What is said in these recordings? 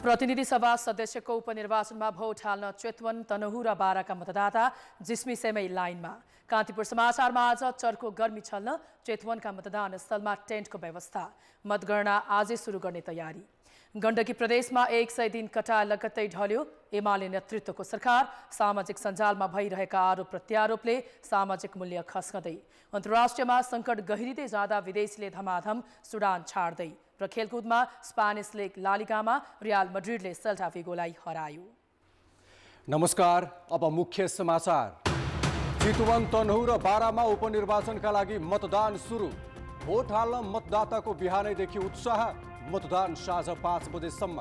प्रतिनिधि सभा सदस्यको उपनिर्वाचनमा भोट हाल्न चेतवन, तनहुँ र बाराका मतदाता जिस्मिसेमै लाइनमा। कान्तिपुर समाचारमा आज चर्को गर्मी छल्न चेतवनका मतदान स्थलमा टेन्टको व्यवस्था। मतगणना आजै सुरु गर्ने तयारी। गण्डकी प्रदेशमा 100 दिन कटार लगत्तै ढल्यो एमाले नेतृत्वको सरकार। सामाजिक सञ्जालमा भइरहेका आरोप प्रत्यारोपले सामाजिक मूल्य खस्कँदै। अन्तर्राष्ट्रियमा सङ्कट गहिरिँदै जाँदा विदेशीले धमाधम सुडान छाड्दै। र खेलकुदमा स्पेनिस लिग ला लिगामा रियल मैड्रिडले सेल्टा विगोलाई हरायो। नमस्कार, अब मुख्य समाचार। चितवन, तनहुँ र बारामा उपनिर्वाचनका लागि मतदान सुरु। भोट हाल्न मतदाताको बिहानैदेखि उत्साह। मतदान साँझ 5 बजेसम्म।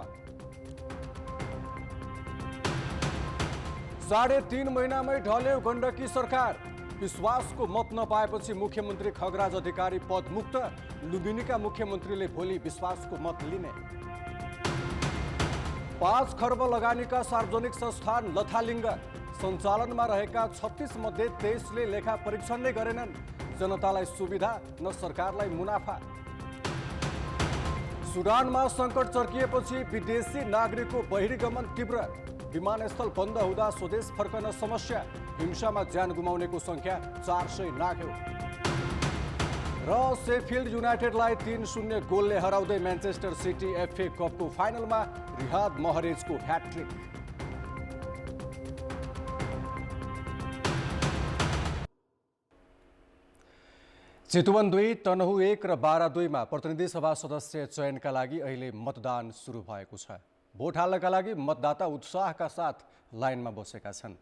3.5 महिनामै ढल्यो गण्डकी सरकार। विश्वासको मत नपाएपछि मुख्यमन्त्री खगराज अधिकारी पद मुक्त। लुम्बिनीका मुख्यमन्त्रीले भोलि विश्वासको मत लिने। 5 खर्ब लगानीका सार्वजनिक संस्थान लथालिङ्ग सञ्चालनमा रहेका 36 मध्ये 23ले लेखा परीक्षण नै गरेनन्। जनतालाई सुविधा न सरकारलाई मुनाफा। सुडानमा सङ्कट चर्किएपछि विदेशी नागरिकको बहिर्गमन तीव्र। विमानस्थल बन्द हुँदा स्वदेश फर्कन समस्या। हिंसामा ज्यान गुमाउनेको सङ्ख्या 400 नाघ्यो। र सेफिल्ड युनाइटेडलाई 3-0 गोलले हराउँदै म्यान्चेस्टर सिटी एफए कपको फाइनलमा रियाद महरेजको ह्याट्रिक। चितवन 2, तनहुँ 1 र बारा 2 मा प्रतिनिधि सभा सदस्य चयनका लागि अहिले मतदान सुरु भएको छ। भोट हाल्नका लागि मतदाता उत्साहका साथ लाइनमा बसेका छन्।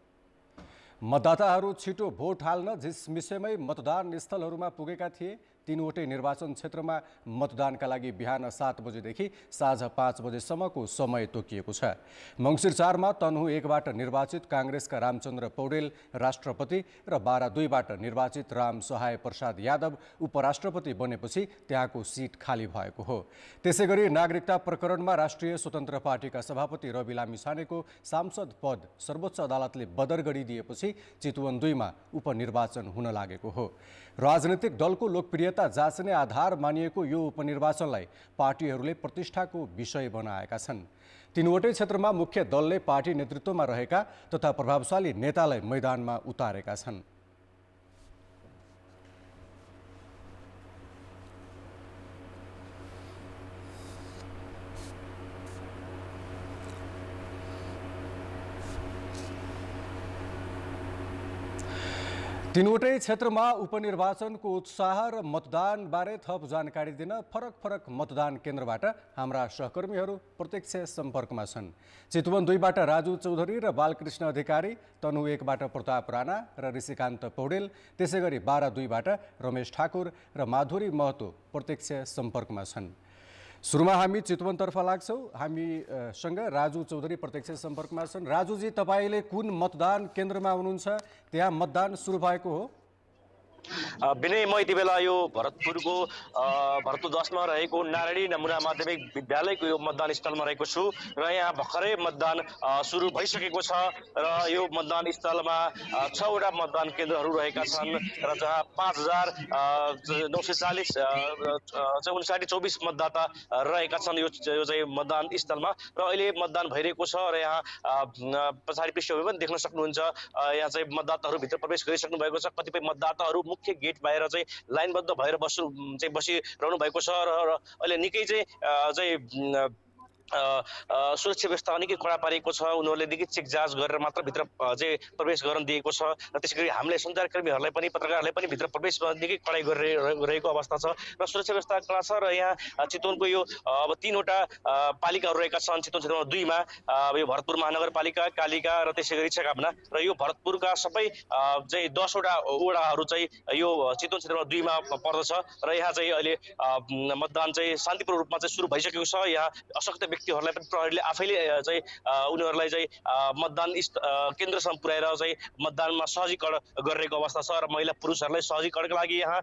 मतदाताहरू छिटो भोट हाल्न झिसमिसेमै मतदान स्थलहरूमा पुगेका थिए। 3वटै निर्वाचन क्षेत्रमा मतदानका लागि बिहान 7 बजेदेखि साँझ 5 बजेसम्मको समय तोकिएको छ। मङ्सिर 4 मा तनहुँ 1 बाट निर्वाचित काङ्ग्रेसका रामचन्द्र पौडेल राष्ट्रपति र बारा 2 बाट निर्वाचित राम सहाय प्रसाद यादव उपराष्ट्रपति बनेपछि त्यहाँको सिट खाली भएको हो। त्यसैगरी नागरिकता प्रकरणमा राष्ट्रिय स्वतन्त्र पार्टीका सभापति रवि लामिछानेको सांसद पद सर्वोच्च अदालतले बदर गरिदिएपछि चितवन 2 मा उपनिर्वाचन हुन लागेको हो। राजनीतिक दलको लोकप्रियता जाँच्ने आधार मानिएको यो उपनिर्वाचनलाई पार्टीहरूले प्रतिष्ठाको विषय बनाएका छन्। 3वटै क्षेत्रमा मुख्य दलले पार्टी नेतृत्वमा रहेका तथा प्रभावशाली नेतालाई मैदानमा उतारेका छन्। तीनवटै क्षेत्रमा उपनिर्वाचनको उत्साह र मतदानबारे थप जानकारी दिन फरक मतदान केन्द्रबाट हाम्रा सहकर्मीहरू प्रत्यक्ष सम्पर्कमा छन्। चितवन 2 बाट राजु चौधरी र बालकृष्ण अधिकारी, तनहुँ 1 बाट प्रताप राणा र ऋषिकान्त पौडेल, त्यसैगरी बारा 2 बाट रमेश ठाकुर र माधुरी महतो प्रत्यक्ष सम्पर्कमा छन्। सुरुमा हामी चितवनतर्फ लाग्छौँ। हामीसँग राजु चौधरी प्रत्यक्ष सम्पर्कमा छन्। राजुजी, तपाईँले कुन मतदान केन्द्रमा हुनुहुन्छ? त्यहाँ मतदान सुरु भएको हो? विनय, म यति बेला यो भरतपुरको 10मा रहेको नारायणी नमुना माध्यमिक विद्यालयको यो मतदान स्थलमा रहेको छु र यहाँ भर्खरै मतदान सुरु भइसकेको छ र यो मतदान स्थलमा 6वटा मतदान केन्द्रहरू रहेका छन् र जहाँ 5,940 मतदाता रहेका छन् यो चाहिँ मतदान स्थलमा र अहिले मतदान भइरहेको छ र यहाँ पछाडि पृष्ठभूमि पनि देख्न सक्नुहुन्छ। यहाँ चाहिँ मतदाताहरू भित्र प्रवेश गरिसक्नु भएको छ। कतिपय मतदाताहरू मुख्य गेट बाहिर चाहिँ लाइनबद्ध भएर बसिरहनु भएको छ र अहिले निकै चाहिँ सुरक्षा व्यवस्था निकै कडा पारिएको छ। उनीहरूले निकै चेक जाँच गरेर मात्र भित्र चाहिँ प्रवेश गर्न दिएको छ र त्यसैगरी हामीले सञ्चारकर्मीहरूलाई पनि पत्रकारहरूलाई पनि भित्र प्रवेश निकै कडाइ गरिरहेको अवस्था छ र सुरक्षा व्यवस्था कडा छ। र यहाँ चितवनको यो अब 3वटा पालिकाहरू रहेका छन्। चितवन क्षेत्रमा 2 मा यो भरतपुर महानगरपालिका, कालिका र त्यसैगरी चेकापना र यो भरतपुरका सबै चाहिँ 10वटा वडाहरू चाहिँ यो चितवन क्षेत्रमा 2 मा पर्दछ र यहाँ चाहिँ अहिले मतदान चाहिँ शान्तिपूर्ण रूपमा चाहिँ सुरु भइसकेको छ। यहाँ अशक्त व्यक्तिहरूलाई पनि प्रहरीले आफैले चाहिँ उनीहरूलाई चाहिँ मतदान केन्द्रसम्म पुर्याएर चाहिँ मतदानमा सहजीकरण गरिरहेको अवस्था छ र महिला पुरुषहरूलाई सहजीकरणको लागि यहाँ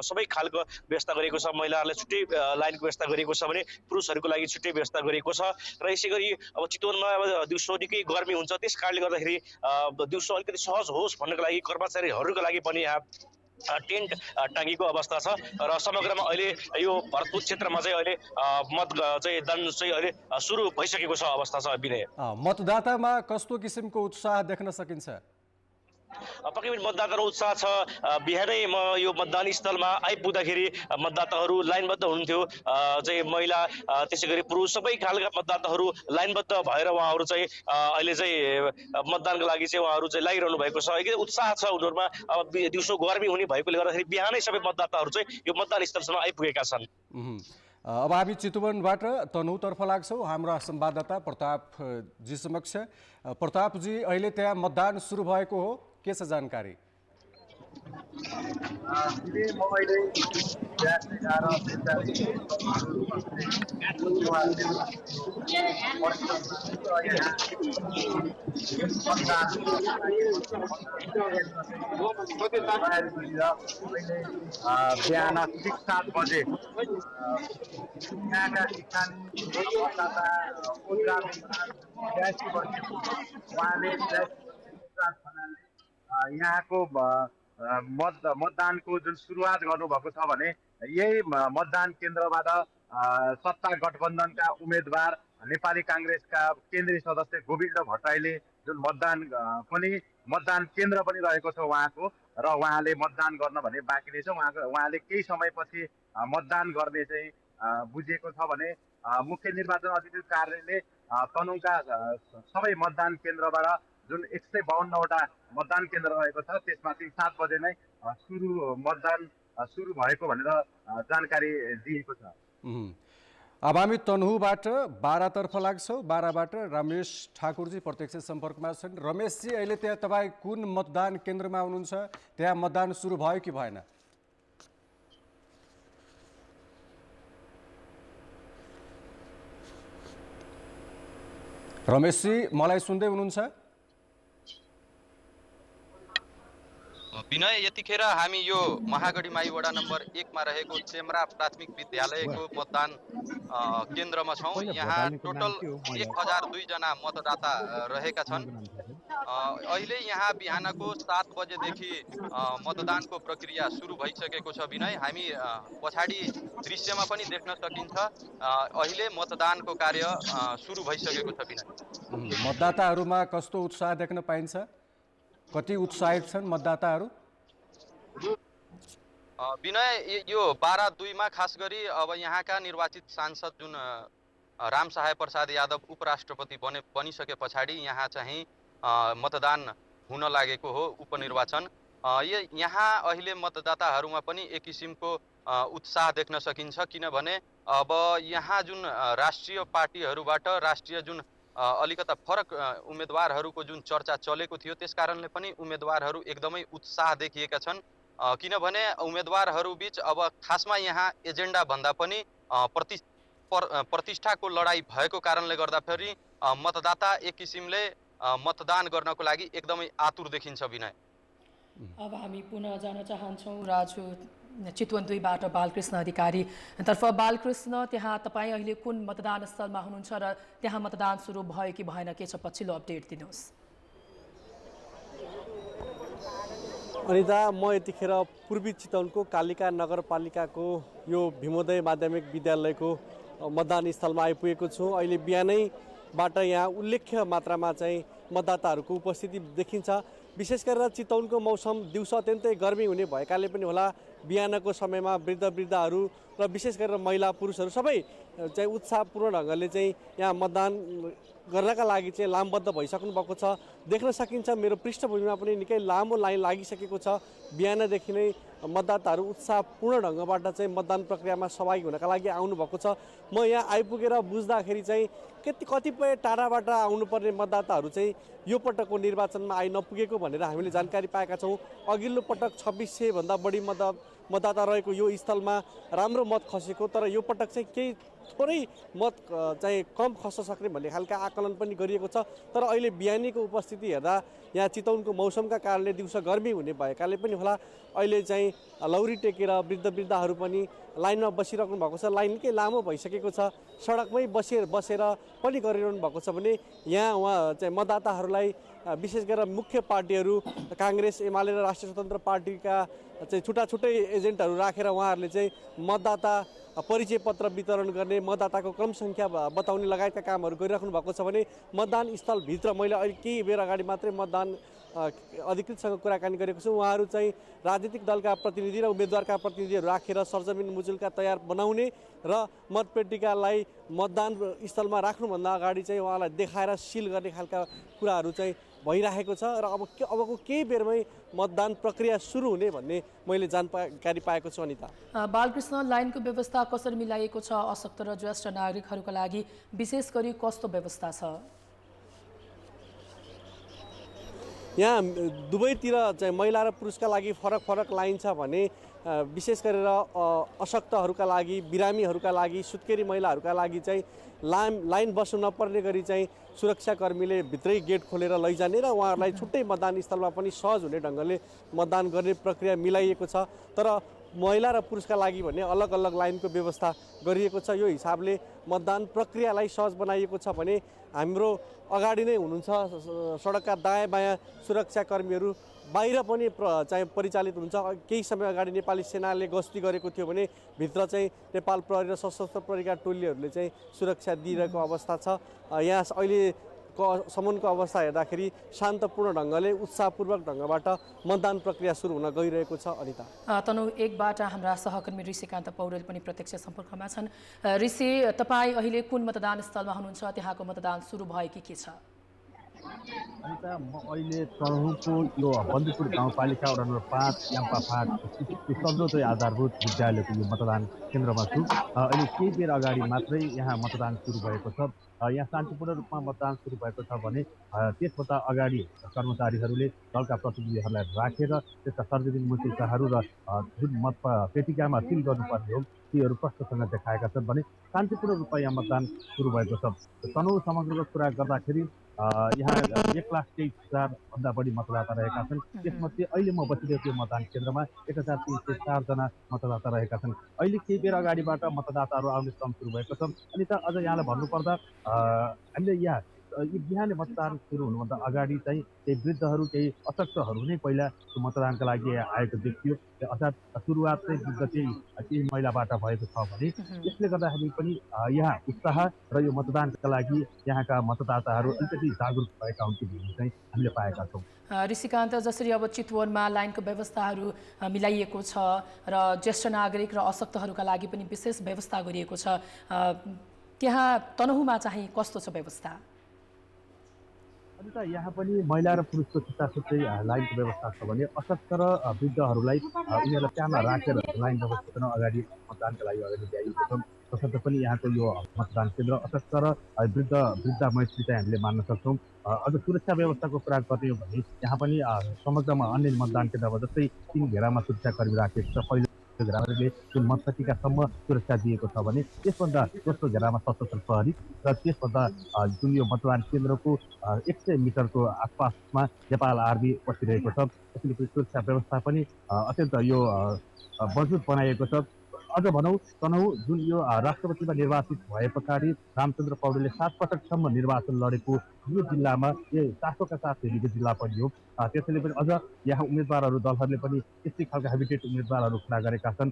सबै खालको व्यवस्था गरिएको छ। महिलाहरूलाई छुट्टै लाइनको व्यवस्था गरिएको छ भने पुरुषहरूको लागि छुट्टै व्यवस्था गरिएको छ र यसै गरी अब चितवनमा अब दिउँसो निकै गर्मी हुन्छ, त्यस कारणले गर्दाखेरि दिउँसो अलिकति सहज होस् भन्नको लागि कर्मचारीहरूको लागि पनि यहाँ टेन्ट टाँगेको अवस्था छ र समग्रमा अहिले यो भरतपुर क्षेत्रमा चाहिँ अहिले मत चाहिँ दान चाहिँ अहिले सुरु भइसकेको छ अवस्था छ। विनय, मतदातामा कस्तो किसिमको उत्साह देख्न सकिन्छ? पक्कै पनि मतदाताको उत्साह छ। बिहानै म यो मतदान स्थलमा आइपुग्दाखेरि मतदाताहरू लाइनबद्ध हुनुहुन्थ्यो, चाहिँ महिला त्यसै गरी पुरुष सबै खालका मतदाताहरू लाइनबद्ध भएर उहाँहरू चाहिँ अहिले चाहिँ मतदानको लागि चाहिँ उहाँहरू चाहिँ लागिरहनु भएको छ। एकदम उत्साह छ उनीहरूमा। अब दिउँसो गर्मी हुने भएकोले गर्दाखेरि बिहानै सबै मतदाताहरू चाहिँ यो मतदान स्थलसम्म आइपुगेका छन्। अब हामी चितवनबाट तनहुँतर्फ लाग्छौँ। हाम्रा संवाददाता प्रतापजी समक्ष। प्रतापजी, अहिले त्यहाँ मतदान सुरु भएको हो, के छ जानकारी? बिहान 6-7 बजे यहाँका किसान यहाँको मतदानको जुन सुरुवात गर्नुभएको छ भने यही मतदान केन्द्रबाट सत्ता गठबन्धनका उम्मेदवार नेपाली काङ्ग्रेसका केन्द्रीय सदस्य गोविन्द भट्टराईले जुन मतदान केन्द्र पनि रहेको छ उहाँको, र उहाँले मतदान गर्न भने बाँकी नै छ। उहाँले केही समयपछि मतदान गर्ने चाहिँ बुझिएको छ भने मुख्य निर्वाचन अधिकारी कार्यालयले तनहुँका सबै मतदान केन्द्रबाट जुन 152वटा मतदान केन्द्र रहेको छ त्यसमाथि 7 बजे नै मतदान सुरु भएको भनेर जानकारी दिएको छ। अब हामी तनहुँबाट बारातर्फ लाग्छौँ। बाराबाट रमेश ठाकुरजी प्रत्यक्ष सम्पर्कमा छन्। रमेशजी, अहिले त्यहाँ तपाईँ कुन मतदान केन्द्रमा हुनुहुन्छ? त्यहाँ मतदान सुरु भयो कि भएन? रमेशजी, मलाई सुन्दै हुनुहुन्छ? विनय, यतिखेर हामी यो महागढी माई वडा नम्बर 1 मा रहेको चेम्रा प्राथमिक विद्यालयको मतदान केन्द्रमा छौँ। यहाँ टोटल 1002 जना मतदाता रहेका छन्। अहिले यहाँ बिहानको 7 बजेदेखि मतदानको प्रक्रिया सुरु भइसकेको छ। विनय, हामी पछाडि दृश्यमा पनि देख्न सकिन्छ अहिले मतदानको कार्य सुरु भइसकेको छ। विनय, मतदाताहरूमा कस्तो उत्साह देख्न पाइन्छ? कति उत्साहित छन् मतदाताहरू? विनय, यो 12-2 मा खास गरी अब यहाँका निर्वाचित सांसद जुन राम सहाय प्रसाद यादव उपराष्ट्रपति बनिसके पछाडि यहाँ चाहिँ मतदान हुन लागेको हो, उपनिर्वाचन। यहाँ अहिले मतदाताहरूमा पनि एक किसिमको उत्साह देख्न सकिन्छ, किनभने अब यहाँ जुन राष्ट्रिय पार्टीहरूबाट राष्ट्रिय जुन अलिकता फरक उम्मेदवारहरूको जुन चर्चा चलेको थियो त्यस कारणले पनि उम्मेदवारहरू एकदमै उत्साह देखिएका छन्। किनभने उम्मेदवारहरू बीच अब खासमा यहाँ एजेन्डा भन्दा पनि प्रतिष्ठाको लडाई भएको कारणले गर्दा फेरि मतदाता एक किसिमले मतदान गर्नको लागि एकदमै आतुर देखिन्छ। विनय, अब हामी पुनः जान चाहन्छौँ राजु चितवन 2 बाट बालकृष्ण अधिकारी तर्फ। बालकृष्ण, त्यहाँ तपाईँ अहिले कुन मतदान स्थलमा हुनुहुन्छ र त्यहाँ मतदान सुरु भयो कि भएन, के छ पछिल्लो अपडेट दिनुहोस्। अनिता, म यतिखेर पूर्वी चितवनको कालिका नगरपालिकाको यो भीमोदय माध्यमिक विद्यालयको मतदान स्थलमा आइपुगेको छु। अहिले बिहानैबाट यहाँ उल्लेख्य मात्रामा चाहिँ मतदाताहरूको उपस्थिति देखिन्छ। विशेष गरेर चितवनको मौसम दिउँसो अत्यन्तै गर्मी हुने भएकाले पनि होला बिहानको समयमा वृद्धहरू र विशेष गरेर महिला पुरुषहरू सबै चाहिँ उत्साहपूर्ण ढङ्गले चाहिँ यहाँ मतदान गर्नका लागि चाहिँ लामबद्ध भइसक्नु भएको छ। देख्न सकिन्छ मेरो पृष्ठभूमिमा पनि निकै लामो लाइन लागिसकेको छ। बिहानदेखि नै मतदाताहरू उत्साहपूर्ण ढङ्गबाट चाहिँ मतदान प्रक्रियामा सहभागी हुनका लागि आउनुभएको छ। म यहाँ आइपुगेर बुझ्दाखेरि चाहिँ कतिपय टाढाबाट आउनुपर्ने मतदाताहरू चाहिँ यो पटकको निर्वाचनमा आइ नपुगेको भनेर हामीले जानकारी पाएका छौँ। अघिल्लो पटक 2600 भन्दा बढी मतदाता रहेको यो स्थलमा राम्रो मत खसेको, तर यो पटक चाहिँ केही थोरै मत चाहिँ कम खस्न सक्ने भन्ने खालका आकलन पनि गरिएको छ। तर अहिले बिहानीको उपस्थिति हेर्दा यहाँ चितवनको मौसमका कारणले दिउँसो गर्मी हुने भएकाले पनि होला अहिले चाहिँ लौरी टेकेर वृद्धहरू पनि लाइनमा बसिराख्नु भएको छ। लाइन निकै लामो भइसकेको छ, सडकमै बसेर पनि गरिरहनु भएको छ भने यहाँ उहाँ चाहिँ मतदाताहरूलाई विशेष गरेर मुख्य पार्टीहरू काङ्ग्रेस, एमाले र राष्ट्रिय स्वतन्त्र पार्टीका चाहिँ छुट्टै एजेन्टहरू राखेर उहाँहरूले चाहिँ मतदाता परिचय पत्र वितरण गर्ने, मतदाताको क्रम सङ्ख्या बताउने लगायतका कामहरू गरिराख्नु भएको छ भने मतदान स्थलभित्र मैले अहिले केही बेर अगाडि मात्रै मतदान अधिकृतसँग कुराकानी गरेको छु। उहाँहरू चाहिँ राजनीतिक दलका प्रतिनिधि र उम्मेदवारका प्रतिनिधिहरू राखेर सरजमिन मुजुल्का तयार बनाउने र मतपेटिकालाई मतदान स्थलमा राख्नुभन्दा अगाडि चाहिँ उहाँलाई देखाएर सिल गर्ने खालका कुराहरू चाहिँ भइरहेको छ र अबको केही बेरमै मतदान प्रक्रिया सुरु हुने भन्ने मैले जानकारी पाएको छु। अनिता, बालकृष्ण, लाइनको व्यवस्था कसरी मिलाइएको छ? अशक्त र ज्येष्ठ नागरिकहरूका लागि विशेष गरी कस्तो व्यवस्था छ? यहाँ दुवैतिर चाहिँ महिला र पुरुषका लागि फरक लाइन छ भने विशेष गरेर अशक्तहरूका लागि, बिरामीहरूका लागि, सुत्केरी महिलाहरूका लागि चाहिँ लाइन बस्नु नपर्ने गरी चाहिँ सुरक्षाकर्मीले भित्रै गेट खोलेर लैजाने र उहाँहरूलाई छुट्टै मतदान स्थलमा पनि सहज हुने ढङ्गले मतदान गर्ने प्रक्रिया मिलाइएको छ। तर महिला र पुरुषका लागि भने अलग अलग लाइनको व्यवस्था गरिएको छ। यो हिसाबले मतदान प्रक्रियालाई सहज बनाइएको छ भने हाम्रो अगाडि नै हुनुहुन्छ सडकका दायाँ बायाँ सुरक्षाकर्मीहरू, बाहिर पनि चाहिँ परिचालित हुन्छ। केही समय अगाडि नेपाली सेनाले गस्ती गरेको थियो भने भित्र चाहिँ नेपाल प्रहरी र सशस्त्र प्रहरीका टोलीहरूले चाहिँ सुरक्षा दिइरहेको अवस्था छ। यहाँ अहिले सम्मको अवस्था हेर्दाखेरि शान्तपूर्ण ढङ्गले, उत्साहपूर्वक ढङ्गबाट मतदान प्रक्रिया सुरु हुन गइरहेको छ। अनिता, तनहुँ एकबाट हाम्रा सहकर्मी ऋषिकान्त पौडेल पनि प्रत्यक्ष सम्पर्कमा छन्। ऋषि, तपाईँ अहिले कुन मतदान स्थलमा हुनुहुन्छ? त्यहाँको मतदान सुरु भयो कि के छ? अनिता, म अहिले तनहुँको यो बन्दीपुर गाउँपालिका वडा नम्बर 5 याम्पा फाँट सर्वोदय आधारभूत विद्यालयको यो मतदान केन्द्रमा छु। अहिले केही बेर अगाडि मात्रै यहाँ मतदान सुरु भएको छ। यहाँ शान्तिपूर्ण रूपमा मतदान सुरु भएको छ भने त्यसभन्दा अगाडि कर्मचारीहरूले दलका प्रतिनिधिहरूलाई राखेर त्यसका सार्वजनिक मुजुल्काहरू र जुन मत पेटिकामा सिल गर्नुपर्ने हो तीहरू प्रष्टसँग देखाएका छन् भने शान्तिपूर्ण रूपमा यहाँ मतदान सुरु भएको छ। तनहुँ समग्रको कुरा गर्दाखेरि यहाँ 1,23,000 भन्दा बढी मतदाता रहेका छन्। त्यसमध्ये अहिले म बसिरहेको मतदान केन्द्रमा 1,304 जना मतदाता रहेका छन्। अहिले केही बेर अगाडिबाट मतदाताहरू आउने क्रम सुरु भएको छ। अनि त अझ यहाँलाई भन्नुपर्दा हामीले यहाँ बिहानै मतदान सुरु हुनुभन्दा अगाडि चाहिँ केही वृद्धहरू, केही अशक्तहरू नै पहिला मतदानका लागि आएको देखियो। अर्थात् सुरुवात चाहिँ वृद्ध केही महिलाबाट भएको छ भने यसले गर्दाखेरि पनि यहाँ उत्साह र यो मतदानका लागि यहाँका मतदाताहरू अलिकति जागरुक भएका हुन्छन् भन्ने चाहिँ हामीले पाएका छौँ। ऋषिकान्त, जसरी अब चितवनमा लाइनको व्यवस्थाहरू मिलाइएको छ र ज्येष्ठ नागरिक र अशक्तहरूका लागि पनि विशेष व्यवस्था गरिएको छ, त्यहाँ तनहुँमा चाहिँ कस्तो छ व्यवस्था? अनि त यहाँ पनि महिला र पुरुषको छुट्टै लाइनको व्यवस्था छ भने अशक्त र वृद्धहरूलाई उनीहरूलाई त्यहाँमा राखेर लाइन व्यवस्था अगाडि मतदानका लागि अगाडि ल्याइएको छ। तसर्थ पनि यहाँको यो मतदान केन्द्र अशक्त र वृद्ध मैत्री चाहिँ हामीले मान्न सक्छौँ। अझ सुरक्षा व्यवस्थाको कुरा गर्ने हो भने यहाँ पनि समग्रमा अन्य मतदान केन्द्रमा जस्तै 3 घेरामा सुरक्षाकर्मी राखिएको छ। पहिलो घेराले जुन मतपेटिकासम्म सुरक्षा दिएको छ भने त्यसभन्दा दोस्रो घेरामा सशस्त्र प्रहरी र त्यसभन्दा जुन यो मतदान केन्द्रको 100 मिटरको आसपासमा नेपाल आर्मी बसिरहेको छ। त्यसैले सुरक्षा व्यवस्था पनि अत्यन्त यो मजबुत बनाइएको छ। अझ भनौँ तनहुँ जुन यो राष्ट्रपतिमा निर्वाचित भए पछाडि रामचन्द्र पौडेलले 7 पटकसम्म निर्वाचन लडेको यो जिल्लामा यो चासोका साथ हेरेको जिल्ला पनि हो। त्यसैले पनि अझ यहाँ उम्मेदवारहरू, दलहरूले पनि यस्तै खालका हेबिटेट उम्मेदवारहरू खडा गरेका छन्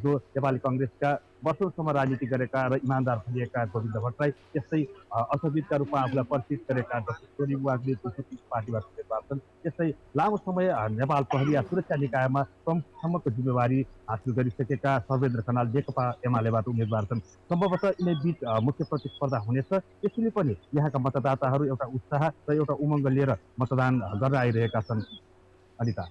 जो नेपाली कङ्ग्रेसका वर्षौँसम्म राजनीति गरेका र इमान्दार भनिएका गोविन्द भट्टराई, त्यस्तै असजितका रूपमा आफूलाई परिचित गरेका डक्टर सोनी वाग्ले पार्टीबाट उम्मेदवार छन्। त्यस्तै लामो समय नेपाल प्रहरी सुरक्षा निकायमा प्रमुखसम्मको जिम्मेवारी हासिल गरिसकेका सर्वेन्द्र खनाल नेकपा एमालेबाट उम्मेदवार छन्। सम्भवतः यिनै बीच मुख्य प्रतिस्पर्धा हुनेछ। त्यसैले पनि यहाँका मतदाताहरू एउटा उत्साह र एउटा उमङ्ग लिएर मतदान गर्न आइरहेका छन्। अनिता,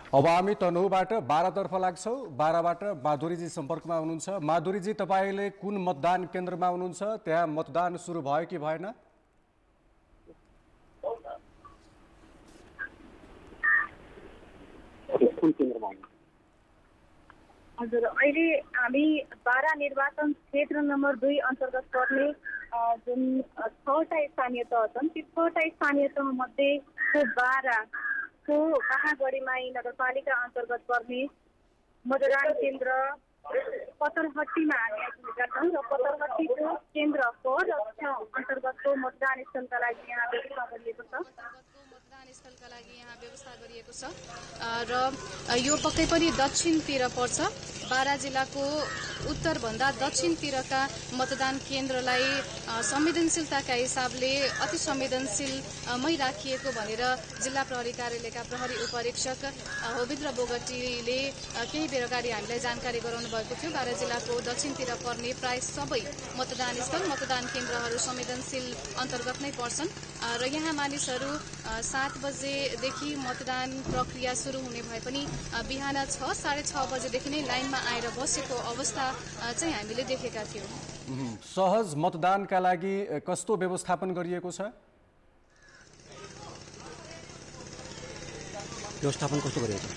अब हामी तनहुँबाट 12 तर्फ लाग्छौँ। 12बाट माधुरीजी सम्पर्कमा हुनुहुन्छ। माधुरीजी, तपाईँले कुन मतदान केन्द्रमा हुनुहुन्छ? त्यहाँ मतदान सुरु भयो कि भएन? कुन केन्द्रमा हुनुहुन्छ? हजुर, अहिले हामी बारा निर्वाचन क्षेत्र नम्बर 2 अन्तर्गत पर्ने जुन 6वटा स्थानीय तह छन्, ती 6वटा स्थानीय तह मध्येको बाराको महागढीमाई नगरपालिका अन्तर्गत पर्ने मतदान केन्द्र पतरहट्टीमा हामी आइपुगेका छौँ र पतरहट्टीको केन्द्र क र 6 अन्तर्गतको मतदान स्थलका लागि यहाँ व्यवस्था गरिएको छ। र यो पक्कै पनि दक्षिणतिर पर्छ। बारा जिल्लाको उत्तरभन्दा दक्षिणतिरका मतदान केन्द्रलाई संवेदनशीलताका हिसाबले अति संवेदनशीलमै राखिएको भनेर जिल्ला प्रहरी कार्यालयका प्रहरी उपरीक्षक होविन्द्र बोगटीले केही बेर अगाडि हामीलाई जानकारी गराउनु भएको थियो। बारा जिल्लाको दक्षिणतिर पर्ने प्राय सबै मतदान स्थल मतदान केन्द्रहरू संवेदनशील अन्तर्गत नै पर्छन् र यहाँ मानिसहरू 7 बजेदेखि मतदान प्रक्रिया सुरु हुने भए पनि बिहान 6, साढे 6 बजेदेखि नै लाइनमा आएर बसेको अवस्था चाहिँ हामीले देखेका थियौँ। सहज मतदानका लागि कस्तो व्यवस्थापन गरिएको छ? व्यवस्थापन कस्तो गरिएको छ?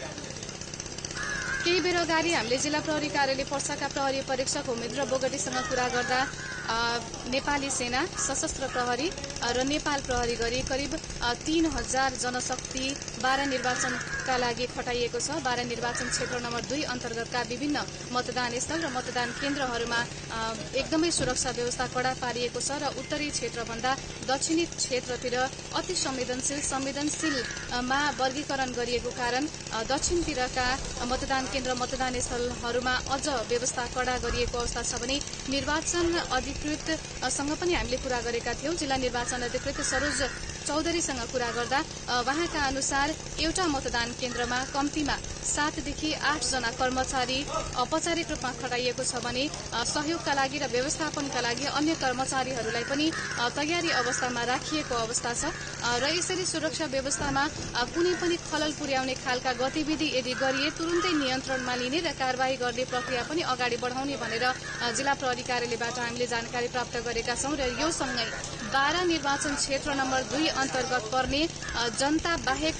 केही बेर अगाडि हामीले जिल्ला प्रहरी कार्यालय पर्साका प्रहरी परीक्षक होमिन्द्र बोगटीसँग कुरा गर्दा नेपाली सेना, सशस्त्र प्रहरी र नेपाल प्रहरी गरी करिब 3000 जनशक्ति बारा निर्वाचनका लागि खटाइएको छ। बारा निर्वाचन क्षेत्र नम्बर 2 अन्तर्गतका विभिन्न मतदान स्थल र मतदान केन्द्रहरूमा एकदमै सुरक्षा व्यवस्था कडा पारिएको छ र उत्तरी क्षेत्रभन्दा दक्षिणी क्षेत्रतिर अति संवेदनशीलमा वर्गीकरण गरिएको कारण दक्षिणतिरका मतदान केन्द्र मतदान स्थलहरूमा अझ व्यवस्था कडा गरिएको अवस्था छ भने निर्वाचन अधिकृतसँग पनि हामीले कुरा गरेका थियौँ। जिल्ला निर्वाचन अधिकृत सरोज चौधरीसँग कुरा गर्दा उहाँका अनुसार एउटा मतदान केन्द्रमा कम्तीमा 7 देखि 8 जना कर्मचारी औपचारिक रूपमा खटाइएको छ भने सहयोगका लागि र व्यवस्थापनका लागि अन्य कर्मचारीहरूलाई पनि तयारी अवस्थामा राखिएको अवस्था छ र यसरी सुरक्षा व्यवस्थामा कुनै पनि खलल पुर्याउने खालका गतिविधि यदि गरिए तुरुन्तै नियन्त्रणमा लिने र कारबाही गर्ने प्रक्रिया पनि अगाडि बढाउने भनेर जिल्ला प्रहरी कार्यालयबाट हामीले जानकारी प्राप्त गरेका छौँ। र यो सँगै बारा निर्वाचन क्षेत्र नम्बर 2 अन्तर्गत पर्ने जनता बाहेक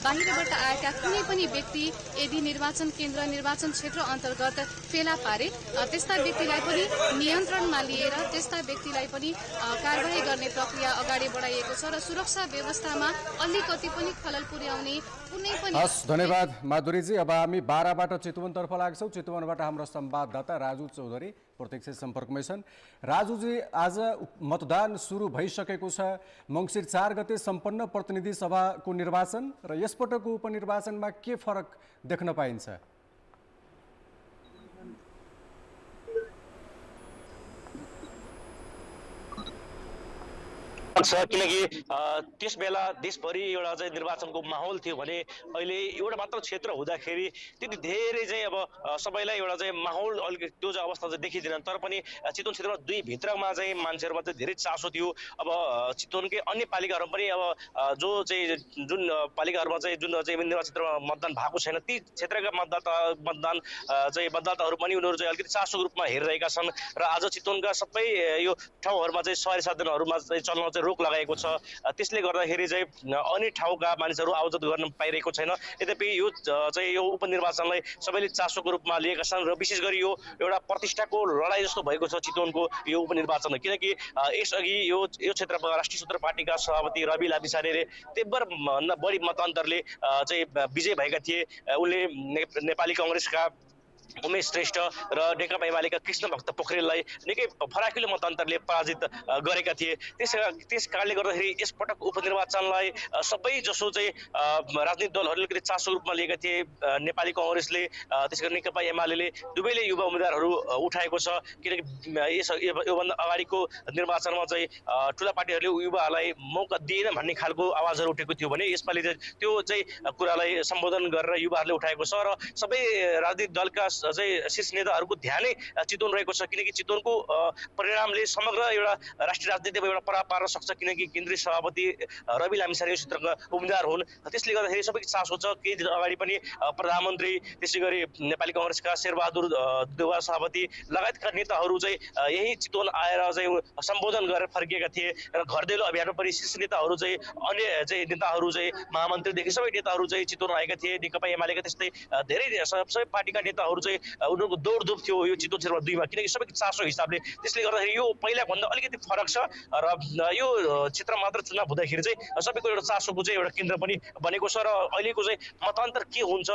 बाहिरबाट आएका कुनै पनि व्यक्ति यदि निर्वाचन केन्द्र निर्वाचन क्षेत्र अन्तर्गत फेला पारे त्यस्ता व्यक्तिलाई पनि नियन्त्रणमा लिएर त्यस्ता व्यक्तिलाई पनि कारबाही गर्ने प्रक्रिया अगाडि बढाइएको छ र सुरक्षा व्यवस्थामा अलिकति पनि खलल पुर्याउने कुनै पनि। हस्, धन्यवाद माधुरीजी। अब हामी बाराबाट चितवनतर्फ लाग्छौँ। चितवनबाट हाम्रो संवाददाता राजु चौधरी प्रत्यक्ष सम्पर्कमै छन्। राजुजी, आज मतदान सुरु भइसकेको छ। मङ्सिर 4 गते सम्पन्न प्रतिनिधि सभाको निर्वाचन र यसपटकको उपनिर्वाचनमा के फरक देख्न पाइन्छ? किनकि त्यस बेला देशभरि एउटा चाहिँ निर्वाचनको माहौल थियो भने अहिले एउटा मात्र क्षेत्र हुँदाखेरि त्यति धेरै चाहिँ अब सबैलाई एउटा चाहिँ माहौल अलिकति त्यो चाहिँ अवस्था चाहिँ देखिँदैन। तर पनि चितवन क्षेत्रमा 2 भित्रमा चाहिँ मान्छेहरूमा चाहिँ धेरै चासो थियो। अब चितवनकै अन्य पालिकाहरूमा पनि अब जो चाहिँ जुन पालिकाहरूमा चाहिँ जुन चाहिँ निर्वाचन क्षेत्रमा मतदान भएको छैन ती क्षेत्रका मतदाताहरू पनि उनीहरू चाहिँ अलिकति चासोको रूपमा हेरिरहेका छन् र आज चितवनका सबै यो ठाउँहरूमा चाहिँ सहरी साधनहरूमा चाहिँ चल्न चाहिँ रोक लगाएको छ। त्यसले गर्दाखेरि चाहिँ अन्य ठाउँका मानिसहरू आवत गर्न पाइरहेको छैन। यद्यपि यो चाहिँ यो उपनिर्वाचनलाई सबैले चासोको रूपमा लिएका छन् र विशेष गरी यो एउटा प्रतिष्ठाको लडाई जस्तो भएको छ चितवनको यो उपनिर्वाचन। किनकि यसअघि यो क्षेत्रमा राष्ट्रिय स्वतन्त्र पार्टीका सभापति रवि लामिछानेले तेब्बर बढी मतान्तरले चाहिँ विजय भएका थिए। उनले नेपाली काङ्ग्रेसका उमेश श्रेष्ठ र नेकपा एमालेका कृष्ण भक्त पोखरेललाई निकै फराकिलो मतान्तरले पराजित गरेका थिए। त्यस कारणले गर्दाखेरि यसपटक उपनिर्वाचनलाई सबै जसो चाहिँ राजनीतिक दलहरूले अलिकति चासो रूपमा लिएका थिए। नेपाली काङ्ग्रेसले त्यसै गरी नेकपा एमाले दुवैले युवा उम्मेदवारहरू उठाएको छ। किनकि योभन्दा अगाडिको निर्वाचनमा चाहिँ ठुला पार्टीहरूले युवाहरूलाई मौका दिएन भन्ने खालको आवाजहरू उठेको थियो भने यसपालि चाहिँ त्यो चाहिँ कुरालाई सम्बोधन गरेर युवाहरूले उठाएको छ र सबै राजनीतिक दलका चाहिँ शीर्ष नेताहरूको ध्यानै चितवन रहेको छ, किनकि चितवनको परिणामले समग्र एउटा राष्ट्रिय राजनीतिमा एउटा प्रभाव पार्न सक्छ, किनकि केन्द्रीय सभापति रवि लामिछाने यो क्षेत्रका उम्मेदवार हुन्। त्यसले गर्दाखेरि सबैको चासो छ। केही दिन अगाडि पनि प्रधानमन्त्री, त्यसै गरी नेपाली काङ्ग्रेसका शेरबहादुर देउवा सभापति लगायतका नेताहरू चाहिँ यही चितवन आएर चाहिँ सम्बोधन गरेर फर्किएका थिए र घर दैलो अभियानमा पनि शीर्ष नेताहरू चाहिँ अन्य चाहिँ नेताहरू चाहिँ महामन्त्रीदेखि सबै नेताहरू चाहिँ चितवन आएका थिए। नेकपा एमालेका त्यस्तै धेरै सबै पार्टीका नेताहरू चाहिँ उनीहरूको दौडधुप थियो यो चितवन क्षेत्रमा 2 मा, किनकि सबैको चासो हिसाबले। त्यसले गर्दाखेरि यो पहिलाभन्दा अलिकति फरक छ र यो क्षेत्र मात्र चुनाव हुँदाखेरि चाहिँ सबैको एउटा चासोको चाहिँ एउटा केन्द्र पनि बनेको छ र अहिलेको चाहिँ मतान्तर के हुन्छ,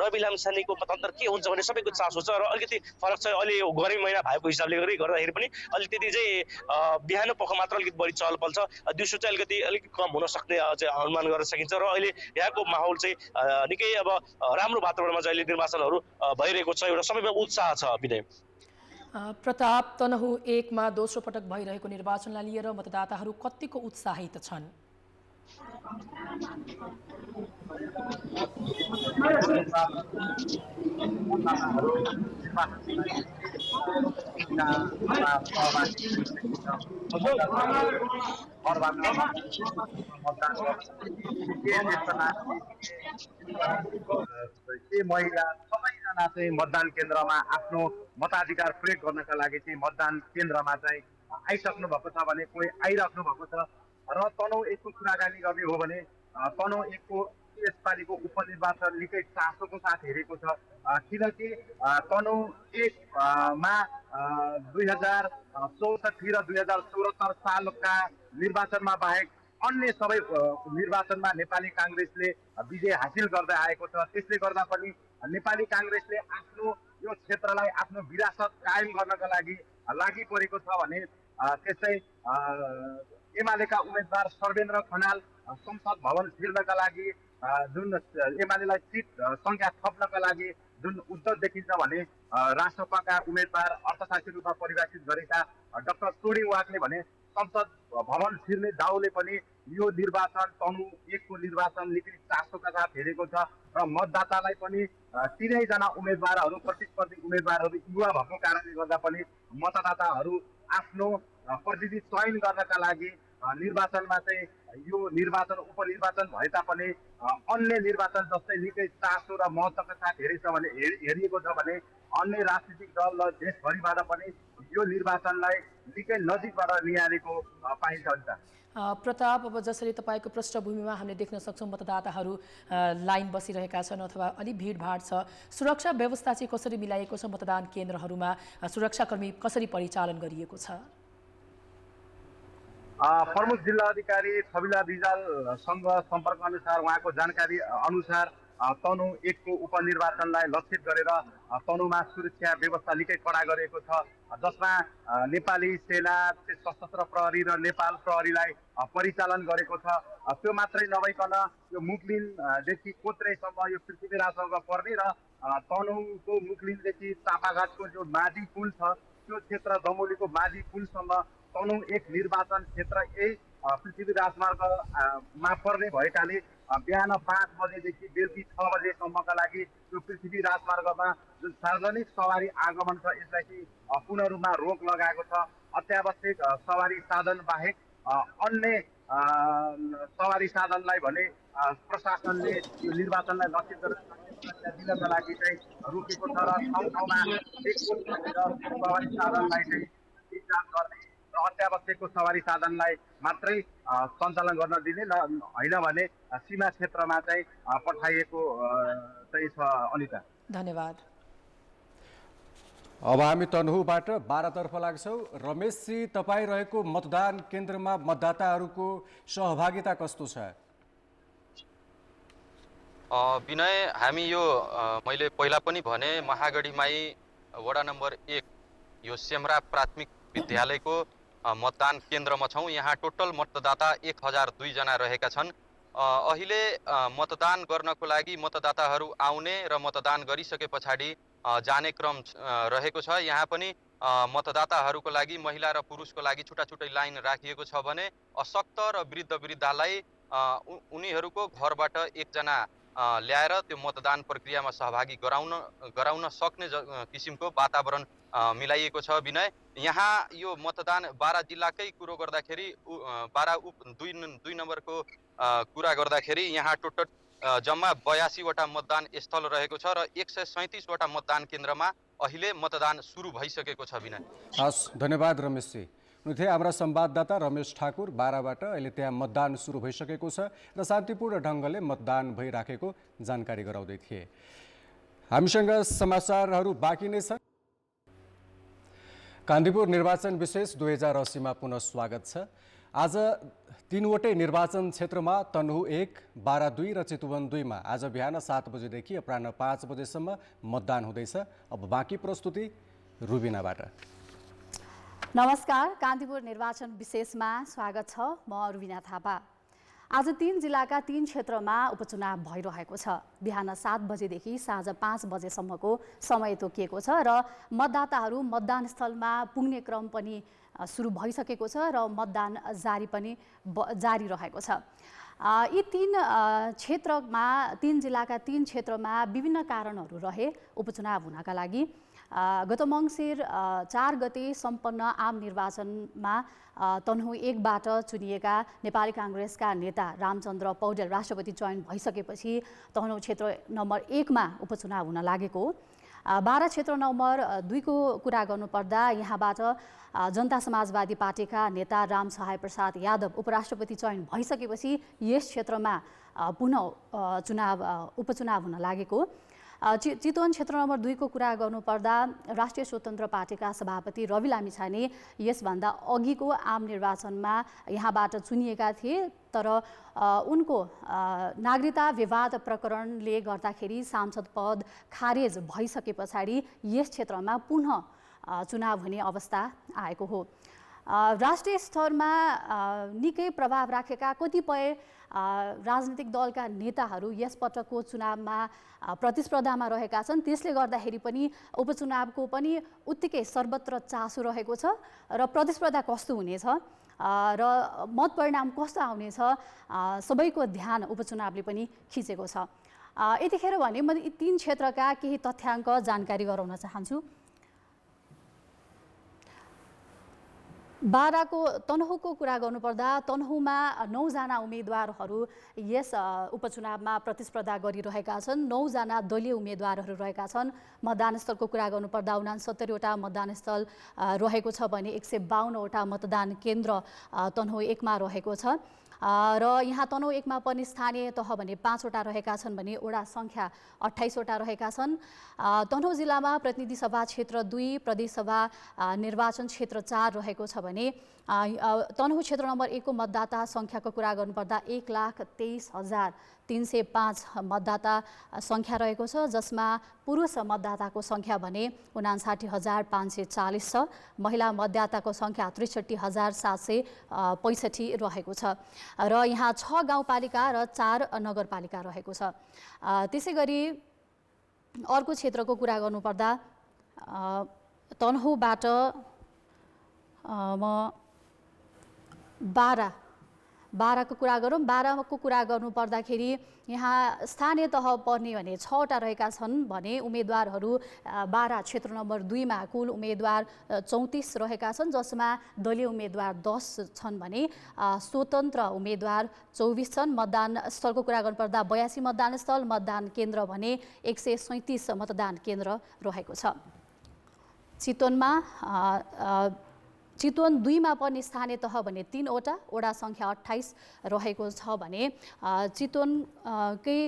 रवि लामिछानेको मतान्तर के हुन्छ भन्ने सबैको चासो छ र अलिकति फरक छ। अहिले यो गर्मी महिना भएको हिसाबले गर्दाखेरि पनि अलिकति चाहिँ बिहान पख मात्र अलिकति बढी चहल पहल छ, दिउँसो चाहिँ अलिकति कम हुन सक्ने चाहिँ अनुमान गर्न सकिन्छ र अहिले यहाँको माहौल चाहिँ निकै अब राम्रो वातावरणमा चाहिँ अहिले निर्वाचनहरू भइरहेको छ। एउटा सबैमा उत्साह छ। विनय प्रताप, तनहु 1 मा दोस्रो पटक भइरहेको निर्वाचनलाई लिएर मतदाताहरू कतिको उत्साहित छन्? महिला सबैजना चाहिँ मतदान केन्द्रमा आफ्नो मताधिकार प्रयोग गर्नका लागि चाहिँ मतदान केन्द्रमा चाहिँ आइसक्नु भएको छ भने कोही आइराख्नु भएको छ। र तनहु 1 को कुराकानी गर्ने हो भने तनहु 1 को यसपालिको उपनिर्वाचन निकै चासोको साथ हेरेको छ, किनकि तनहु 1 मा 2064 र 2074 सालका निर्वाचनमा बाहेक अन्य सबै निर्वाचनमा नेपाली काङ्ग्रेसले विजय हासिल गर्दै आएको छ। त्यसले गर्दा पनि नेपाली काङ्ग्रेसले आफ्नो यो क्षेत्रलाई आफ्नो विरासत कायम गर्नका लागि परेको छ भने त्यसै एमालेका उम्मेदवार सर्वेन्द्र खनाल संसद भवन छिर्नका लागि जुन एमालेलाई सिट संख्या थप्नका लागि जुन उद्योग देखिन्छ भने राष्ट्रपाका उम्मेदवार अर्थशास्त्री रूपमा परिभाषित गरेका डाक्टर सोडिङ वाकले भने संसद भवन छिर्ने दाउले पनि यो निर्वाचन तनहु 1 को निर्वाचन निकै चासोका साथ हेरेको छ र मतदातालाई पनि तीनैजना उम्मेदवारहरू प्रतिस्पर्धी उम्मेदवारहरू युवा भएको कारणले गर्दा पनि मतदाताहरू आफ्नो प्रतिनिधि चयन गर्नका लागि निर्वाचनमा चाहिँ यो निर्वाचन उपनिर्वाचन भए तापनि अन्य निर्वाचन जस्तै निकै चासो र महत्त्वका साथ हेरिएको छ भने अन्य राजनीतिक दल र देशभरिबाट पनि यो निर्वाचनलाई निकै नजिकबाट निहालेको पाइन्छ। प्रताप, अब जसरी तपाईँको पृष्ठभूमिमा हामीले देख्न सक्छौँ मतदाताहरू लाइन बसिरहेका छन् अथवा अलि भिडभाड छ, सुरक्षा व्यवस्था चाहिँ कसरी मिलाइएको छ? मतदान केन्द्रहरूमा सुरक्षाकर्मी कसरी परिचालन गरिएको छ? प्रमुख जिल्ला अधिकारी छविला रिजालसँग सम्पर्क अनुसार उहाँको जानकारी अनुसार तनहु 1 को उपनिर्वाचनलाई लक्षित गरेर तनहुमा सुरक्षा व्यवस्था निकै कडा गरिएको छ, जसमा नेपाली सेना, सशस्त्र प्रहरी र नेपाल प्रहरीलाई परिचालन गरेको छ। त्यो मात्रै नभइकन यो मुक्लिनदेखि कोत्रेसम्म यो पृथ्वीराजसँग पर्ने र तनहुको मुक्लिनदेखि चापाघाटको जो माझी पुल छ त्यो क्षेत्र दमोलीको माझी पुलसम्म तनहु 1 निर्वाचन क्षेत्र यही पृथ्वी राजमार्गमा पर्ने भएकाले बिहान 5 बजेदेखि बेलुकी 6 बजेसम्मका लागि यो पृथ्वी राजमार्गमा जुन सार्वजनिक सवारी आगमन छ यसलाई चाहिँ पूर्ण रूपमा रोक लगाएको छ। अत्यावश्यक सवारी साधन बाहेक अन्य सवारी साधनलाई भने प्रशासनले यो निर्वाचनलाई लक्षित गरेर दिनका लागि चाहिँ रोकेको छ र ठाउँमा सवारी साधनलाई चाहिँ गर्ने र अत्यावश्यकको सवारी साधनलाई मात्रै सञ्चालन गर्न दिने होइन भने सीमा क्षेत्रमा चाहिँ पठाइएको चाहिँ छ। अनिता, धन्यवाद। अब हामी तनहुबाट 12 तर्फ लाग्छौँ। रमेशजी, तपाईँ रहेको मतदान केन्द्रमा मतदाताहरूको सहभागिता कस्तो छ? विनय, हामी यो मैले पहिला पनि भने महागढीमाई वडा नम्बर 1 यो सेमरा प्राथमिक विद्यालयको मतदान केन्द्रमा छौँ। यहाँ टोटल मतदाता 1002 जना रहेका छन्। अहिले मतदान गर्नको लागि मतदाताहरू आउने र मतदान गरिसके पछाडि जाने क्रम रहेको छ। यहाँ पनि मतदाताहरूको लागि महिला र पुरुषको लागि छुट्टा छुट्टै लाइन राखिएको छ भने अशक्त र वृद्ध वृद्धालाई उनीहरूको घरबाट एकजना ल्याएर त्यो मतदान प्रक्रियामा सहभागी गराउन सक्ने किसिमको वातावरण मिलाइएको छ। विनय, यहाँ यो मतदान बारा जिल्लाकै कुरो गर्दाखेरि बारा उप 2 नम्बरको कुरा गर्दाखेरि यहाँ टोटल जम्मा 82वटा मतदान स्थल रहेको छ र 137वटा मतदान केन्द्रमा अहिले मतदान सुरु भइसकेको छ। विनय, हस्, धन्यवाद रमेशजी। हुनुहुन्थे हाम्रा संवाददाता रमेश ठाकुर बाराबाट। अहिले त्यहाँ मतदान सुरु भइसकेको छ र शान्तिपूर्ण ढङ्गले मतदान भइराखेको जानकारी गराउँदै थिए। हामीसँग समाचारहरू बाँकी नै छन्। कान्तिपुर निर्वाचन विशेष 2080 मा पुनः स्वागत छ। आज 3वटै निर्वाचन क्षेत्रमा तनहु 1, बारा 2 र चितवन 2 मा आज बिहान 7 बजेदेखि अपराह्न 5 बजेसम्म मतदान हुँदैछ। अब बाँकी प्रस्तुति रुबिनाबाट। नमस्कार, कान्तिपुर निर्वाचन विशेषमा स्वागत छ। म रुबिना थापा। आज 3 जिल्लाका 3 क्षेत्रमा उपचुनाव भइरहेको छ। बिहान 7 बजेदेखि साँझ 5 बजेसम्मको समय तोकिएको छ र मतदाताहरू मतदान स्थलमा पुग्ने क्रम पनि सुरु भइसकेको छ र मतदान जारी रहेको छ। यी 3 क्षेत्रमा 3 जिल्लाका 3 क्षेत्रमा विभिन्न कारणहरू रहे उपचुनाव हुनका लागि। गत मङ्सिर 4 गते सम्पन्न आम निर्वाचनमा तनहु 1 बाट चुनिएका नेपाली काङ्ग्रेसका नेता रामचन्द्र पौडेल राष्ट्रपति चयन भइसकेपछि तनहु क्षेत्र नम्बर 1 मा उपचुनाव हुन लागेको। बारा क्षेत्र नम्बर 2 को कुरा गर्नुपर्दा यहाँबाट जनता समाजवादी पार्टीका नेता राम सहाय प्रसाद यादव उपराष्ट्रपति चयन भइसकेपछि यस क्षेत्रमा पुनः उपचुनाव हुन लागेको। चितवन क्षेत्र नम्बर 2 को कुरा गर्नुपर्दा राष्ट्रिय स्वतन्त्र पार्टीका सभापति रवि लामिछाने यसभन्दा अघिको आम निर्वाचनमा यहाँबाट चुनिएका थिए, तर उनको नागरिकता विवाद प्रकरणले गर्दाखेरि सांसद पद खारेज भइसके पछाडि यस क्षेत्रमा पुनः चुनाव हुने अवस्था आएको हो। राष्ट्रिय स्तरमा निकै प्रभाव राखेका कतिपय राजनीतिक दलका नेताहरू यस पटकको चुनावमा प्रतिस्पर्धामा रहेका छन्। त्यसले गर्दाखेरि पनि उपचुनावको पनि उत्तिकै सर्वत्र चासो रहेको छ र प्रतिस्पर्धा कस्तो हुनेछ र मत परिणाम कस्तो आउनेछ सबैको ध्यान उपचुनावले पनि खिचेको छ। यतिखेर भने म यी 3 क्षेत्रका केही तथ्याङ्क जानकारी गराउन चाहन्छु। बाराको तनहुको कुरा गर्नुपर्दा तनहुमा 9 जना उम्मेदवारहरू यस उपचुनावमा प्रतिस्पर्धा गरिरहेका छन्। 9 जना दलीय उम्मेदवारहरू रहेका छन्। मतदान स्थलको कुरा गर्नुपर्दा 69वटा मतदान स्थल रहेको छ भने 152 वटा मतदान केन्द्र तनहु 1 मा रहेको छ र यहाँ तनहु 1 मा पनि स्थानीय तह भने 5 वटा रहेका छन् भने वडा सङ्ख्या 28 वटा रहेका छन्। तनहु जिल्लामा प्रतिनिधि सभा क्षेत्र 2, प्रदेश सभा निर्वाचन क्षेत्र 4 रहेको छ भने तनहु क्षेत्र नम्बर 1 को मतदाता सङ्ख्याको कुरा गर्नुपर्दा 1,23,305 मतदाता सङ्ख्या रहेको छ, जसमा पुरुष मतदाताको सङ्ख्या भने 59,540 छ। महिला मतदाताको सङ्ख्या 63,765 रहेको छ र यहाँ 6 गाउँपालिका र 4 नगरपालिका रहेको छ। त्यसै गरी अर्को क्षेत्रको कुरा गर्नुपर्दा तनहुबाट म बाराको कुरा गरौँ। बाराको कुरा गर्नुपर्दाखेरि यहाँ स्थानीय तह पर्ने भने 6 वटा रहेका छन् भने उम्मेदवारहरू बारा क्षेत्र नम्बर 2 मा कुल उम्मेदवार 34 रहेका छन्, जसमा दलीय उम्मेदवार 10 छन् भने स्वतन्त्र उम्मेदवार 24 छन्। मतदान स्थलको कुरा गर्नुपर्दा 82 मतदान स्थल, मतदान केन्द्र भने 137 मतदान केन्द्र रहेको छ। चितवन 2 मा पनि स्थानीय तह भने 3 वटा, वडा सङ्ख्या 28 रहेको छ भने चितवनकै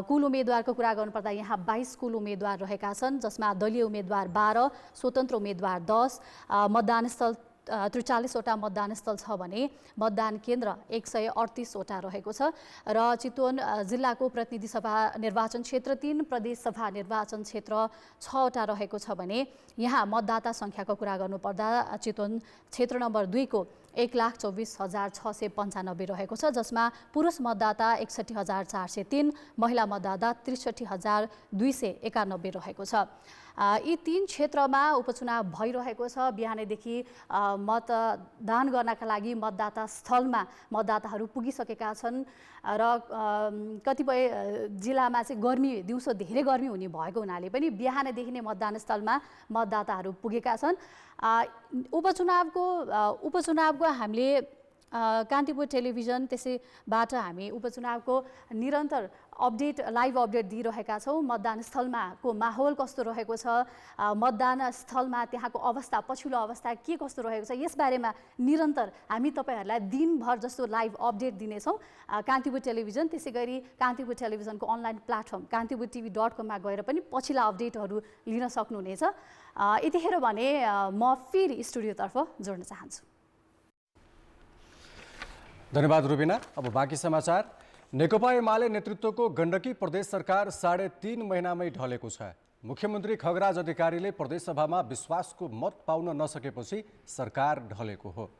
कुल उम्मेदवारको कुरा गर्नुपर्दा यहाँ 22 कुल उम्मेदवार रहेका छन्, जसमा दलीय उम्मेदवार 12, स्वतन्त्र उम्मेदवार 10, मतदान स्थल 43 वटा मतदान स्थल छ भने मतदान केन्द्र 138 वटा रहेको छ र चितवन जिल्लाको प्रतिनिधि सभा निर्वाचन क्षेत्र 3, प्रदेश सभा निर्वाचन क्षेत्र 6 वटा रहेको छ भने यहाँ मतदाता सङ्ख्याको कुरा गर्नुपर्दा चितवन क्षेत्र नम्बर 2 को 1,24,695 रहेको छ, जसमा पुरुष मतदाता 61,403, महिला मतदाता 63,291 रहेको छ। यी 3 क्षेत्रमा उपचुनाव भइरहेको छ। बिहानैदेखि मतदान गर्नका लागि मतदाता स्थलमा मतदाताहरू पुगिसकेका छन् र कतिपय जिल्लामा चाहिँ दिउँसो धेरै गर्मी हुने भएको हुनाले पनि बिहानैदेखि नै मतदान स्थलमा मतदाताहरू पुगेका छन्। उपचुनावको हामीले कान्तिपुर टेलिभिजन त्यसैबाट हामी उपचुनावको निरन्तर लाइभ अपडेट दिइरहेका छौँ। मतदान स्थलमाको माहौल कस्तो रहेको छ, मतदान स्थलमा त्यहाँको अवस्था, पछिल्लो अवस्था के कस्तो रहेको छ, यसबारेमा निरन्तर हामी तपाईँहरूलाई दिनभर जस्तो लाइभ अपडेट दिनेछौँ। कान्तिपुर टेलिभिजन त्यसै गरी कान्तिपुर टेलिभिजनको अनलाइन प्लेटफर्म kantipurtv.com मा गएर पनि पछिल्ला अपडेटहरू लिन सक्नुहुनेछ। यतिखेर भने म फेरि स्टुडियोतर्फ जोड्न चाहन्छु। धन्यवाद रुबिना। अब बाँकी समाचार। नेकपा एमाले नेतृत्वको गण्डकी प्रदेश सरकार 3.5 महिनामै ढलेको छ। मुख्यमन्त्री खगराज अधिकारीले प्रदेशसभामा विश्वासको मत पाउन नसकेपछि सरकार ढलेको हो।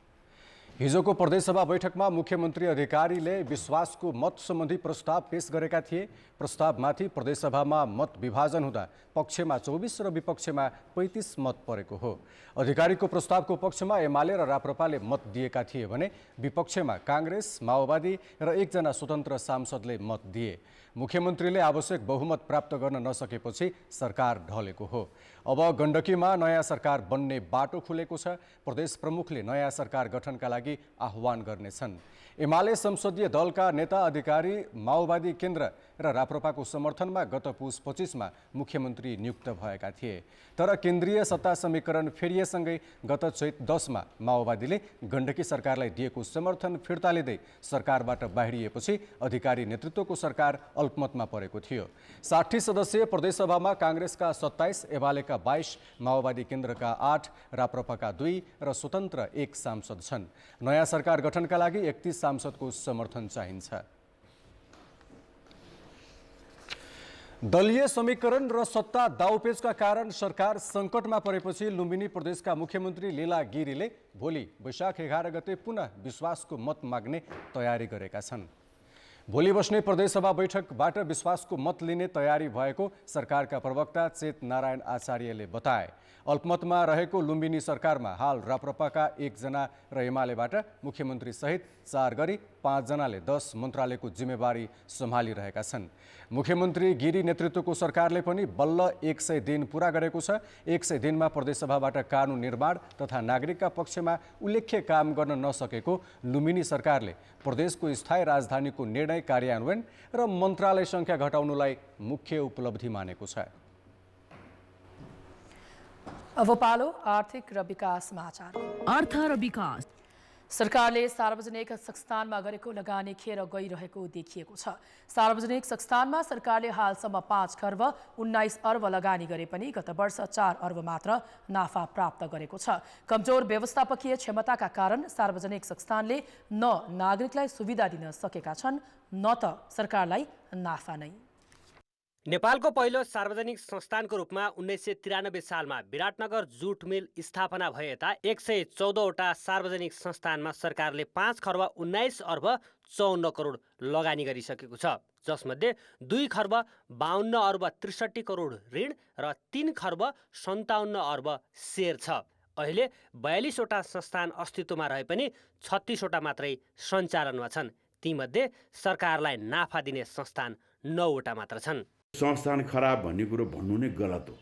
हिजोको प्रदेशसभा बैठकमा मुख्यमन्त्री अधिकारीले विश्वासको मत सम्बन्धी प्रस्ताव पेश गरेका थिए। प्रस्तावमाथि प्रदेशसभामा मत विभाजन हुँदा पक्षमा 24 र विपक्षमा 35 मत परेको हो। अधिकारीको प्रस्तावको पक्षमा एमाले र राप्रपाले मत दिएका थिए भने विपक्षमा काङ्ग्रेस, माओवादी र 1 जना स्वतन्त्र सांसदले मत दिए। मुख्यमन्त्रीले आवश्यक बहुमत प्राप्त गर्न नसकेपछि सरकार ढलेको हो। अब गण्डकीमा नयाँ सरकार बन्ने बाटो खुलेको छ। प्रदेश प्रमुखले नयाँ सरकार गठनका लागि आह्वान गर्नेछन्। एमाले संसदीय दलका नेता अधिकारी माओवादी केन्द्र र राप्रपाको समर्थनमा गत पुस 25 मा मुख्यमन्त्री नियुक्त भएका थिए। तर केन्द्रीय सत्ता समीकरण फेरिएसँगै गत चैत 10 मा माओवादीले गण्डकी सरकारलाई दिएको समर्थन फिर्ता लिँदै सरकारबाट बाहिरिएपछि अधिकारी नेतृत्वको सरकार अल्पमतमा परेको थियो। 60 सदस्यीय प्रदेशसभामा काङ्ग्रेसका 27, एमालेका 22, माओवादी केन्द्रका 8, राप्रपाका 2 र स्वतन्त्र 1 सांसद छन्। नयाँ सरकार गठनका लागि 31 सांसदको समर्थन चाहिन्छ। दलीय समीकरण र सत्ता दाउपेचका कारण सरकार सङ्कटमा परेपछि लुम्बिनी प्रदेशका मुख्यमन्त्री लीला गिरीले भोलि वैशाख 11 गते पुनः विश्वासको मत माग्ने तयारी गरेका छन्। भोलि बस्ने प्रदेशसभा बैठकबाट विश्वासको मत लिने तयारी भएको सरकारका प्रवक्ता चेत नारायण आचार्यले बताए। अल्पमतमा रहेको लुम्बिनी सरकारमा हाल राप्रपाका 1 जना र एमालेबाट मुख्यमन्त्री सहित 4 गरी 5 जनाले 10 मन्त्रालयको जिम्मेवारी सम्हालिरहेका छन्। मुख्यमन्त्री गिरी नेतृत्वको सरकारले पनि बल्ल 100 दिन पूरा गरेको छ। 100 दिनमा प्रदेशसभाबाट कानुन निर्माण तथा नागरिकका पक्षमा उल्लेख्य काम गर्न नसकेको लुम्बिनी सरकारले प्रदेशको स्थायी राजधानीको निर्णय कार्यान्वयन र मन्त्रालय सङ्ख्या घटाउनुलाई मुख्य उपलब्धि मानेको छ। अब पालो आर्थिक र विकास समाचार। अर्थ र विकास। सरकारले सार्वजनिक संस्थानमा गरेको लगानी खेर गइरहेको देखिएको छ। सार्वजनिक संस्थानमा सरकारले हालसम्म 5 खर्ब 19 अर्ब लगानी गरे पनि गत वर्ष 4 अर्ब मात्र नाफा प्राप्त गरेको छ। कमजोर व्यवस्थापकीय क्षमताका कारण सार्वजनिक संस्थानले न नागरिकलाई सुविधा दिन सकेका छन् न त सरकारलाई नाफा नै। नेपालको पहिलो सार्वजनिक संस्थानको रूपमा 1993 सालमा विराटनगर जुट मिल स्थापना भए यता 114वटा सार्वजनिक संस्थानमा सरकारले 5 खर्ब 19 अर्ब 54 करोड लगानी गरिसकेको छ, जसमध्ये 2 खर्ब 52 अर्ब 63 करोड ऋण र 3 खर्ब 57 अर्ब सेयर छ। अहिले 42वटा संस्थान अस्तित्वमा रहे पनि 36वटा मात्रै सञ्चालनमा छन्। तीमध्ये सरकारलाई नाफा दिने संस्थान 9वटा मात्र छन्। संस्थान खराब भन्ने कुरो भन्नु नै गलत हो।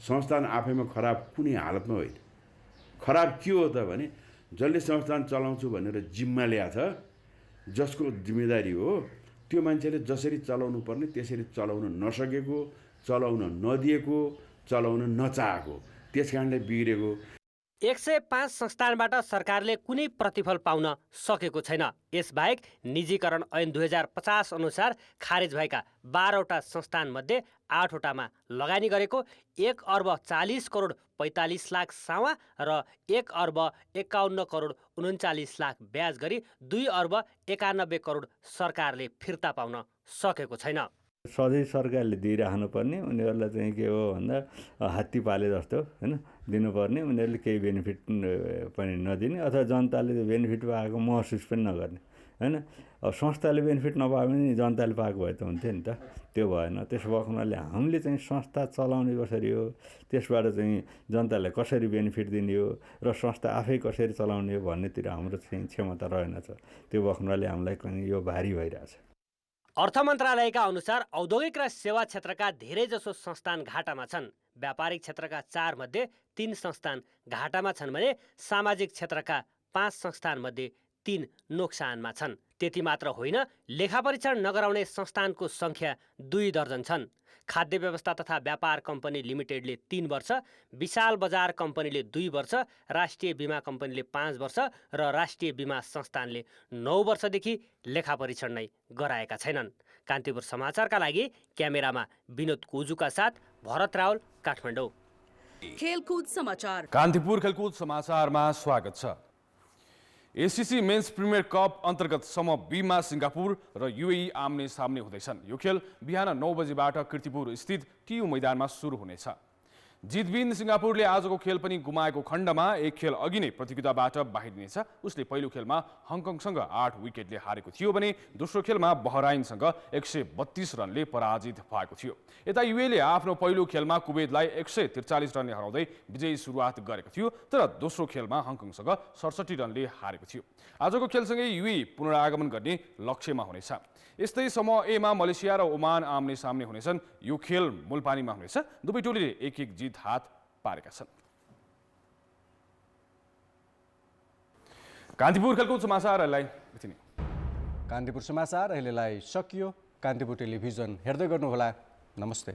संस्थान आफैमा खराब कुनै हालतमा होइन। खराब के हो त भने जसले संस्थान चलाउँछु भनेर जिम्मा ल्याएको छ, जसको जिम्मेदारी हो, त्यो मान्छेले जसरी चलाउनु पर्ने त्यसरी चलाउन नसकेको, चलाउन नदिएको, चलाउन नचाहेको, त्यस कारणले बिग्रेको। 105 संस्थानबाट सरकारले कुनै प्रतिफल पाउन सकेको छैन। यसबाहेक निजीकरण ऐन 2050 अनुसार खारेज भएका 12वटा संस्थानमध्ये 8वटामा लगानी गरेको 1 अर्ब 40 करोड 45 लाख सावा र 1 अर्ब 51 करोड 39 लाख ब्याज गरी 2 अर्ब 91 करोड सरकारले फिर्ता पाउन सकेको छैन। सधैँ सरकारले दिइराख्नुपर्ने, उनीहरूलाई चाहिँ के हो भन्दा हात्ती पाले जस्तो होइन दिनुपर्ने, उनीहरूले केही बेनिफिट पनि नदिने अथवा जनताले बेनिफिट पाएको महसुस पनि नगर्ने होइन। अब संस्थाले बेनिफिट नपाए पनि जनताले पाएको भए त हुन्थ्यो नि त, त्यो भएन। त्यसो भएको हुनाले हामीले चाहिँ संस्था चलाउने कसरी हो, त्यसबाट चाहिँ जनतालाई कसरी बेनिफिट दिने हो र संस्था आफै कसरी चलाउने हो भन्नेतिर हाम्रो चाहिँ क्षमता रहेनछ। त्यो भएको हुनाले हामीलाई यो भारी भइरहेछ। अर्थ मन्त्रालयका अनुसार औद्योगिक र सेवा क्षेत्रका धेरैजसो संस्थान घाटामा छन्। व्यापारिक क्षेत्रका 4 मध्ये 3 संस्थान घाटामा छन् भने सामाजिक क्षेत्रका 5 संस्थानमध्ये 3 नोक्सानमा छन्। त्यति मात्र होइन, लेखापरीक्षण नगराउने संस्थानको सङ्ख्या 2 दर्जन छन्। खाद्य व्यवस्था तथा व्यापार कम्पनी लिमिटेडले 3 वर्ष, विशाल बजार कम्पनीले 2 वर्ष, राष्ट्रिय बीमा कम्पनीले 5 वर्ष र राष्ट्रिय बीमा संस्थानले 9 वर्षदेखि लेखापरीक्षण नै गराएका छैनन्। कान्तिपुर समाचारका लागि क्यामेरामा विनोद कुजुका साथ भरत रावल, काठमाडौँ। खेलकुद समाचार। कान्तिपुर खेलकुद समाचारमा स्वागत छ। एसिसी मेन्स प्रिमियर कप अन्तर्गत समूह बीमा सिङ्गापुर र युएई आम्ने सामने हुँदैछन्। यो खेल बिहान 9 बजेबाट कीर्तिपुर स्थित टियु मैदानमा सुरु हुनेछ। जितबिन सिङ्गापुरले आजको खेल पनि गुमाएको खण्डमा 1 खेल अघि नै प्रतियोगिताबाट बाहिरिनेछ। उसले पहिलो खेलमा हङकङसँग 8 विकेटले हारेको थियो भने दोस्रो खेलमा बहराइनसँग 132 रनले पराजित भएको थियो। यता युएले आफ्नो पहिलो खेलमा कुवेतलाई 143 रनले हराउँदै विजयी सुरुवात गरेको थियो, तर दोस्रो खेलमा हङकङसँग 67 रनले हारेको थियो। आजको खेलसँगै युए पुनरागमन गर्ने लक्ष्यमा हुनेछ। यस्तै समूह एमा मलेसिया र ओमान आम्ने सामने हुनेछन्। यो खेल मुलपानीमा हुनेछ। दुवै टोलीले 1-1 जित हात पारेका छन्। कान्तिपुर खेलकुद समाचारहरूलाई यति नै। कान्तिपुर समाचार अहिलेलाई सकियो। कान्तिपुर टेलिभिजन हेर्दै गर्नुहोला। नमस्ते।